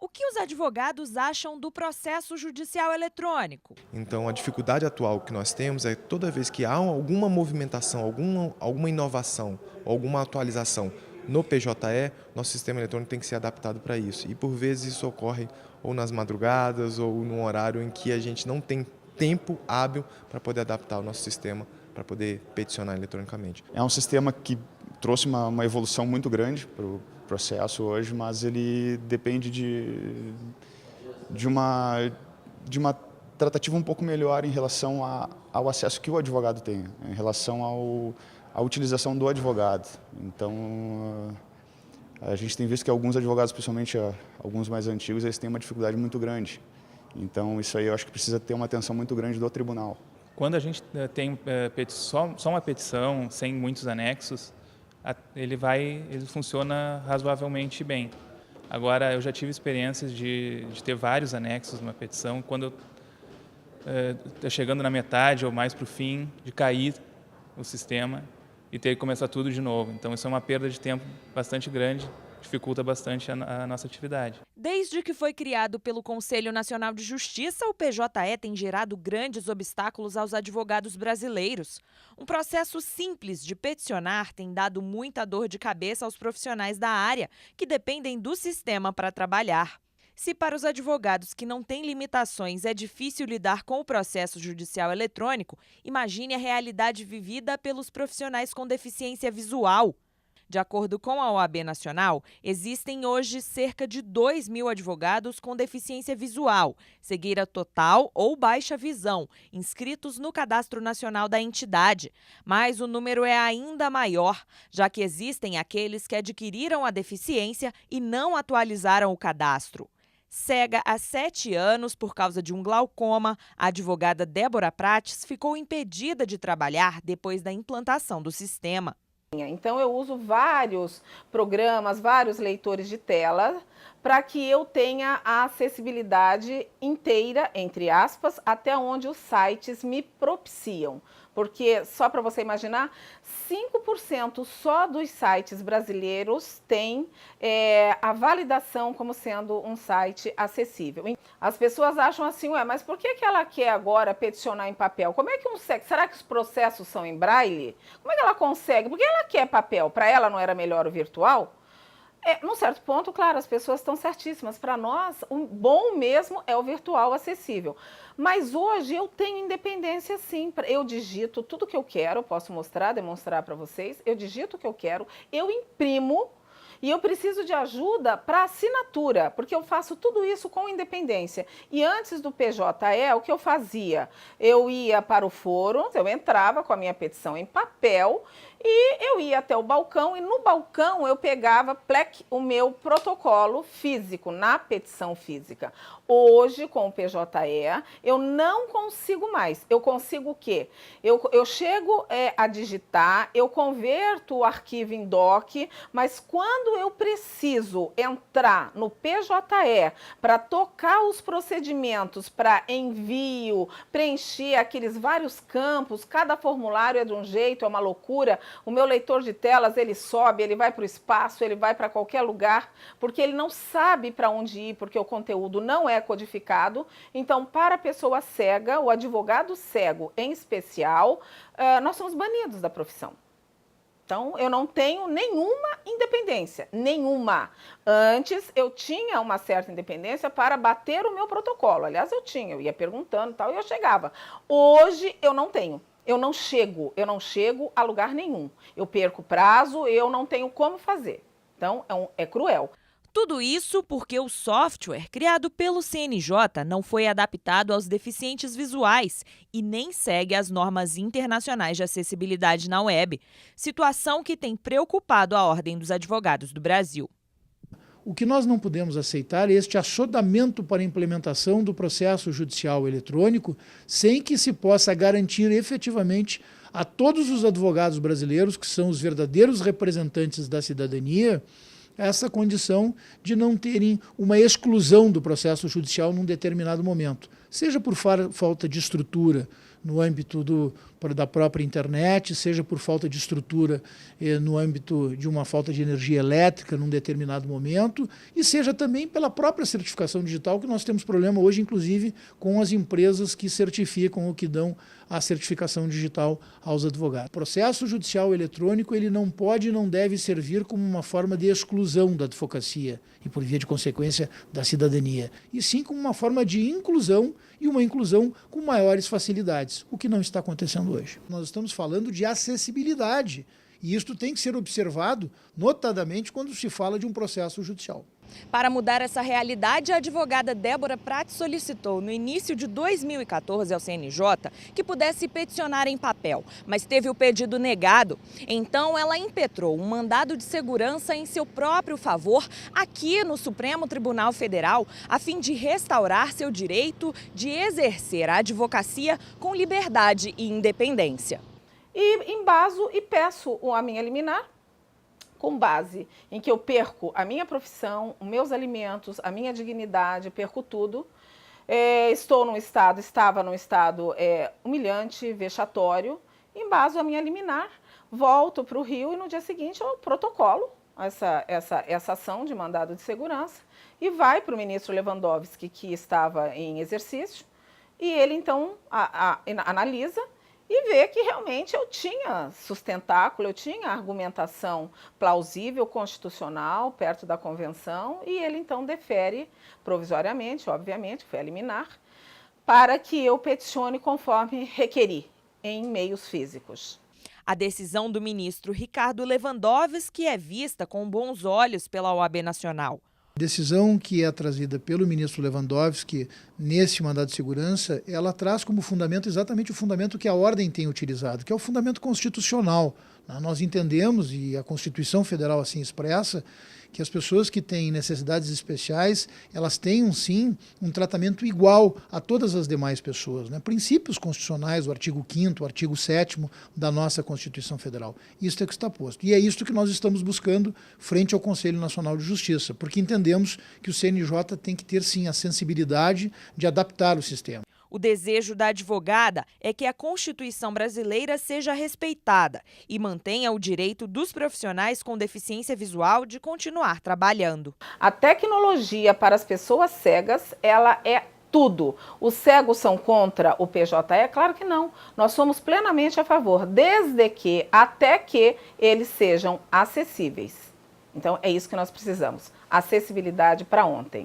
O que os advogados acham do processo judicial eletrônico? Então, a dificuldade atual que nós temos é toda vez que há alguma movimentação, alguma inovação, alguma atualização no PJE, nosso sistema eletrônico tem que ser adaptado para isso. E por vezes isso ocorre ou nas madrugadas ou num horário em que a gente não tem tempo hábil para poder adaptar o nosso sistema, para poder peticionar eletronicamente. É um sistema que trouxe uma evolução muito grande para o processo hoje, mas ele depende de uma tratativa um pouco melhor em relação ao acesso que o advogado tem, em relação à utilização do advogado. Então, a gente tem visto que alguns advogados, principalmente alguns mais antigos, eles têm uma dificuldade muito grande. Então, isso aí eu acho que precisa ter uma atenção muito grande do tribunal. Quando a gente tem só uma petição, sem muitos anexos, ele funciona razoavelmente bem. Agora, eu já tive experiências de ter vários anexos numa petição, quando eu chegando na metade ou mais para o fim, de cair o sistema e ter que começar tudo de novo. Então, isso é uma perda de tempo bastante grande, dificulta bastante a nossa atividade. Desde que foi criado pelo Conselho Nacional de Justiça, o PJE tem gerado grandes obstáculos aos advogados brasileiros. Um processo simples de peticionar tem dado muita dor de cabeça aos profissionais da área, que dependem do sistema para trabalhar. Se para os advogados que não têm limitações é difícil lidar com o processo judicial eletrônico, imagine a realidade vivida pelos profissionais com deficiência visual. De acordo com a OAB Nacional, existem hoje cerca de 2.000 advogados com deficiência visual, cegueira total ou baixa visão, inscritos no Cadastro Nacional da entidade. Mas o número é ainda maior, já que existem aqueles que adquiriram a deficiência e não atualizaram o cadastro. Cega há 7 anos por causa de um glaucoma, a advogada Débora Prates ficou impedida de trabalhar depois da implantação do sistema. Então, eu uso vários programas, vários leitores de tela, para que eu tenha a acessibilidade inteira, entre aspas, até onde os sites me propiciam. Porque, só para você imaginar, 5% só dos sites brasileiros tem a validação como sendo um site acessível. As pessoas acham assim, ué, mas por que ela quer agora peticionar em papel? Como é que será que os processos são em braille? Como é que ela consegue? Por que ela quer papel? Para ela não era melhor o virtual? Num certo ponto, claro, as pessoas estão certíssimas. Para nós, o bom mesmo é o virtual acessível. Mas hoje eu tenho independência sim. Eu digito tudo que eu quero, posso demonstrar para vocês. Eu digito o que eu quero, eu imprimo e eu preciso de ajuda para assinatura, porque eu faço tudo isso com independência. E antes do PJE, o que eu fazia? Eu ia para o foro, eu entrava com a minha petição em papel e eu ia até o balcão e no balcão eu pegava o meu protocolo físico, na petição física. Hoje, com o PJE, eu não consigo mais. Eu consigo o quê? Eu chego a digitar, eu converto o arquivo em doc, mas quando eu preciso entrar no PJE para tocar os procedimentos para envio, preencher aqueles vários campos, cada formulário é de um jeito, é uma loucura. O meu leitor de telas, ele sobe, ele vai para o espaço, ele vai para qualquer lugar, porque ele não sabe para onde ir, porque o conteúdo não é codificado. Então, para a pessoa cega, o advogado cego em especial, nós somos banidos da profissão. Então, eu não tenho nenhuma independência, nenhuma. Antes, eu tinha uma certa independência para bater o meu protocolo. Aliás, eu ia perguntando e tal, e eu chegava. Hoje, eu não tenho. Eu não chego a lugar nenhum. Eu perco prazo, eu não tenho como fazer. Então, é cruel. Tudo isso porque o software criado pelo CNJ não foi adaptado aos deficientes visuais e nem segue as normas internacionais de acessibilidade na web, situação que tem preocupado a Ordem dos Advogados do Brasil. O que nós não podemos aceitar é este assodamento para a implementação do processo judicial eletrônico sem que se possa garantir efetivamente a todos os advogados brasileiros, que são os verdadeiros representantes da cidadania, essa condição de não terem uma exclusão do processo judicial num determinado momento, seja por falta de estrutura no âmbito do da própria internet, seja por falta de estrutura no âmbito de uma falta de energia elétrica num determinado momento, e seja também pela própria certificação digital, que nós temos problema hoje, inclusive, com as empresas que certificam ou que dão a certificação digital aos advogados. O processo judicial eletrônico ele não pode e não deve servir como uma forma de exclusão da advocacia e, por via de consequência, da cidadania, e sim como uma forma de inclusão, e uma inclusão com maiores facilidades, o que não está acontecendo hoje. Nós estamos falando de acessibilidade, e isto tem que ser observado, notadamente, quando se fala de um processo judicial. Para mudar essa realidade, a advogada Débora Prats solicitou no início de 2014 ao CNJ que pudesse peticionar em papel, mas teve o pedido negado. Então ela impetrou um mandado de segurança em seu próprio favor aqui no Supremo Tribunal Federal, a fim de restaurar seu direito de exercer a advocacia com liberdade e independência. E embaso e peço a minha liminar, com base em que eu perco a minha profissão, os meus alimentos, a minha dignidade, perco tudo. Estava num estado humilhante, vexatório, embaso a minha liminar, volto para o Rio e no dia seguinte eu protocolo essa ação de mandado de segurança e vai para o ministro Lewandowski, que estava em exercício, e ele então analisa e ver que realmente eu tinha sustentáculo, eu tinha argumentação plausível, constitucional, perto da convenção, e ele então defere provisoriamente, obviamente, foi a liminar, para que eu peticione conforme requeri, em meios físicos. A decisão do ministro Ricardo Lewandowski é vista com bons olhos pela OAB Nacional. A decisão que é trazida pelo ministro Lewandowski nesse mandado de segurança, ela traz como fundamento exatamente o fundamento que a ordem tem utilizado, que é o fundamento constitucional. Nós entendemos, e a Constituição Federal assim expressa, que as pessoas que têm necessidades especiais, elas tenham sim um tratamento igual a todas as demais pessoas, né? Princípios constitucionais, o artigo 5º, o artigo 7º da nossa Constituição Federal. Isso é que está posto. E é isso que nós estamos buscando frente ao Conselho Nacional de Justiça, porque entendemos que o CNJ tem que ter sim a sensibilidade de adaptar o sistema. O desejo da advogada é que a Constituição brasileira seja respeitada e mantenha o direito dos profissionais com deficiência visual de continuar trabalhando. A tecnologia para as pessoas cegas, ela é tudo. Os cegos são contra o PJE? Claro que não. Nós somos plenamente a favor, desde que, até que eles sejam acessíveis. Então é isso que nós precisamos. Acessibilidade para ontem.